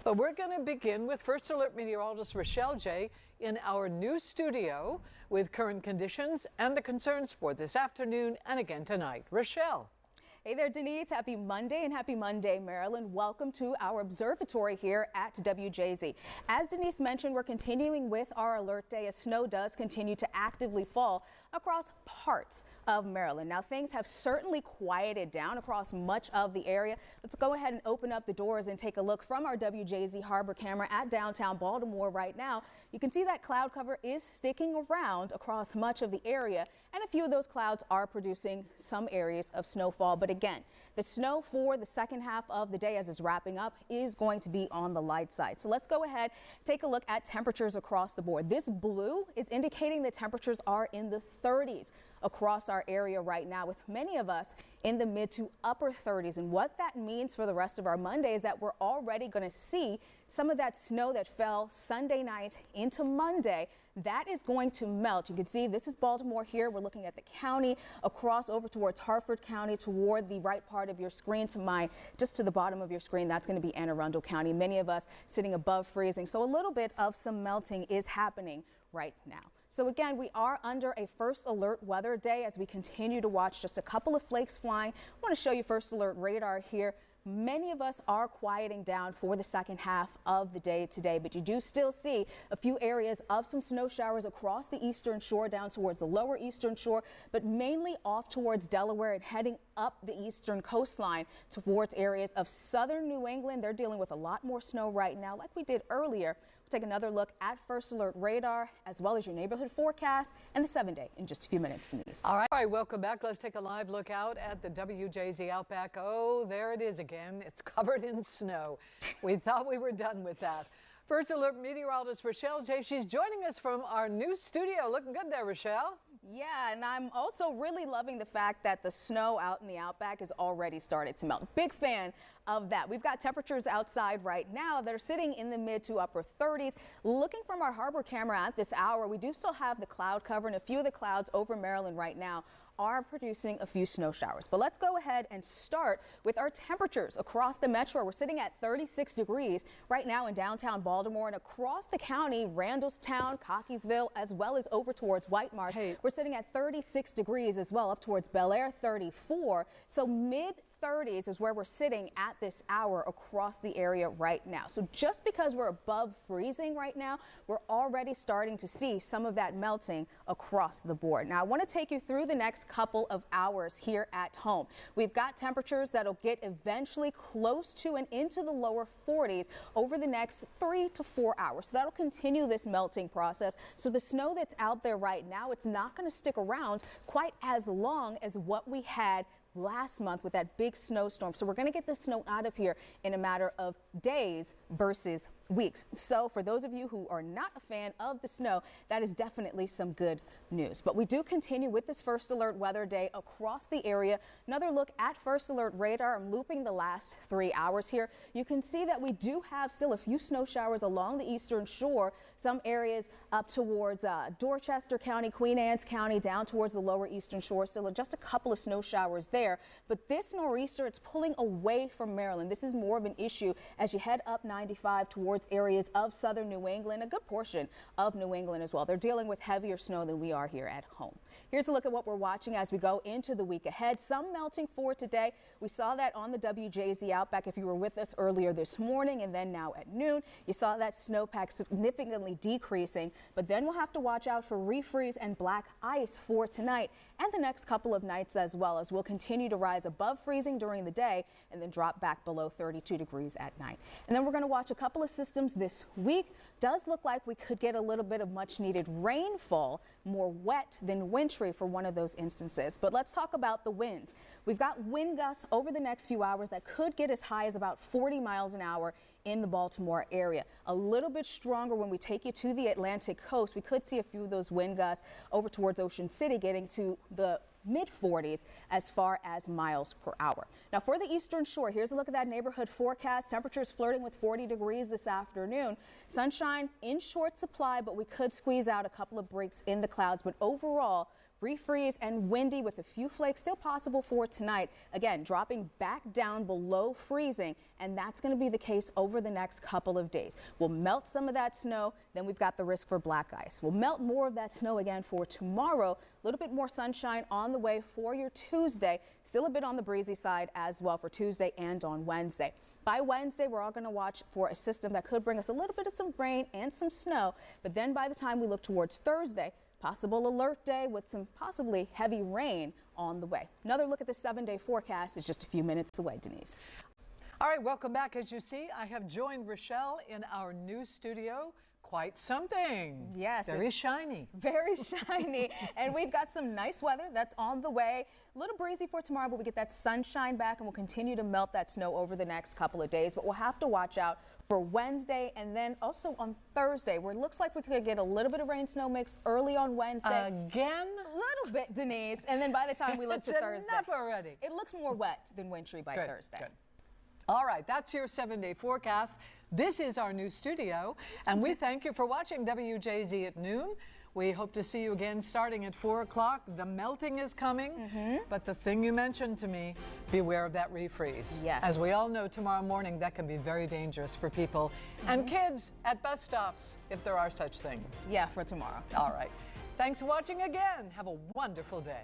But we're going to begin with First Alert meteorologist Rochelle Jay in our new studio with current conditions and the concerns for this afternoon and again tonight. Rochelle. Hey there, Denise. Happy Monday and happy Monday, Maryland. Welcome to our observatory here at WJZ. As Denise mentioned, we're continuing with our alert day as snow does continue to actively fall across parts of Maryland. Now, things have certainly quieted down across much of the area. Let's go ahead and open up the doors and take a look from our WJZ Harbor camera at downtown Baltimore right now. You can see that cloud cover is sticking around across much of the area, and a few of those clouds are producing some areas of snowfall. But again, the snow for the second half of the day as it's wrapping up is going to be on the light side. So let's go ahead, take a look at temperatures across the board. This blue is indicating the temperatures are in the 30s across our area right now, with many of us in the mid to upper 30s. And what that means for the rest of our Monday is that we're already going to see some of that snow that fell Sunday night into Monday. That is going to melt. You can see this is Baltimore here. We're looking at the county across over towards Harford County, toward the right part of your screen to mine, just to the bottom of your screen. That's going to be Anne Arundel County. Many of us sitting above freezing. So a little bit of some melting is happening right now. So again, we are under a first alert weather day as we continue to watch just a couple of flakes flying. I want to show you first alert radar here. Many of us are quieting down for the second half of the day today, but you do still see a few areas of some snow showers across the eastern shore down towards the lower eastern shore, but mainly off towards Delaware and heading up the eastern coastline towards areas of southern New England. They're dealing with a lot more snow right now, like we did earlier. We'll take another look at first alert radar as well as your neighborhood forecast and the 7-day in just a few minutes, Denise. All right, welcome back. Let's take a live look out at the WJZ Outback. Oh, there it is again. It's covered in snow. We thought we were done with that. First Alert meteorologist Rochelle Jay. She's joining us from our new studio. Looking good there, Rochelle. Yeah, and I'm also really loving the fact that the snow out in the Outback has already started to melt. Big fan of that. We've got temperatures outside right now that are sitting in the mid to upper 30s. Looking from our harbor camera at this hour, we do still have the cloud cover, and a few of the clouds over Maryland right now are producing a few snow showers. But let's go ahead and start with our temperatures across the metro. We're sitting at 36 degrees right now in downtown Baltimore, and across the county, Randallstown, Cockeysville, as well as over towards White Marsh. We're sitting at 36 degrees as well, up towards Bel Air 34. So mid 30s is where we're sitting at this hour across the area right now. So just because we're above freezing right now, we're already starting to see some of that melting across the board. Now, I want to take you through the next couple of hours here at home. We've got temperatures that'll get eventually close to and into the lower 40s over the next 3 to 4 hours. So that'll continue this melting process. So the snow that's out there right now, it's not going to stick around quite as long as what we had last month with that big snowstorm. So we're going to get the snow out of here in a matter of days versus weeks. So for those of you who are not a fan of the snow, that is definitely some good news. But we do continue with this first alert weather day across the area. Another look at first alert radar. I'm looping the last 3 hours here. You can see that we do have still a few snow showers along the eastern shore. Some areas up towards Dorchester County, Queen Anne's County, down towards the lower eastern shore. Still just a couple of snow showers there. But this nor'easter, it's pulling away from Maryland. This is more of an issue as you head up 95 towards areas of southern New England, a good portion of New England as well. They're dealing with heavier snow than we are here at home. Here's a look at what we're watching as we go into the week ahead. Some melting for today. We saw that on the WJZ Outback if you were with us earlier this morning, and then now at noon, you saw that snowpack significantly decreasing. But then we'll have to watch out for refreeze and black ice for tonight and the next couple of nights as well, as we'll continue to rise above freezing during the day and then drop back below 32 degrees at night. And then we're going to watch a couple of systems this week. Does look like we could get a little bit of much needed rainfall, more wet than wintry for one of those instances. But let's talk about the winds. We've got wind gusts over the next few hours that could get as high as about 40 miles an hour in the Baltimore area. A little bit stronger when we take you to the Atlantic coast. We could see a few of those wind gusts over towards Ocean City, getting to the mid-40s as far as miles per hour. Now for the eastern shore, here's a look at that neighborhood forecast. Temperatures flirting with 40 degrees this afternoon. Sunshine in short supply, but we could squeeze out a couple of breaks in the clouds. But overall, refreeze and windy with a few flakes still possible for tonight. Again, dropping back down below freezing, and that's going to be the case over the next couple of days. We'll melt some of that snow, then we've got the risk for black ice. We'll melt more of that snow again for tomorrow. A little bit more sunshine on the way for your Tuesday. Still a bit on the breezy side as well for Tuesday and on Wednesday. By Wednesday, we're all going to watch for a system that could bring us a little bit of some rain and some snow. But then by the time we look towards Thursday, possible alert day with some possibly heavy rain on the way. Another look at the 7-day forecast is just a few minutes away, Denise. All right, welcome back. As you see, I have joined Rochelle in our new studio. Quite something. Yes. Very shiny. Very shiny. And we've got some nice weather that's on the way. A little breezy for tomorrow, but we get that sunshine back and we'll continue to melt that snow over the next couple of days. But we'll have to watch out for Wednesday and then also on Thursday, where it looks like we could get a little bit of rain snow mix early on Wednesday. Again? A little bit, Denise. And then by the time we look to Thursday, enough already. It looks more wet than wintry by Thursday. Good. All right, that's your 7-day forecast. This is our new studio, and we thank you for watching WJZ at noon. We hope to see you again starting at 4 o'clock. The melting is coming, but the thing you mentioned to me, beware of that refreeze. Yes. As we all know, tomorrow morning, that can be very dangerous for people and kids at bus stops, if there are such things. Yeah, for tomorrow. All right. Thanks for watching again. Have a wonderful day.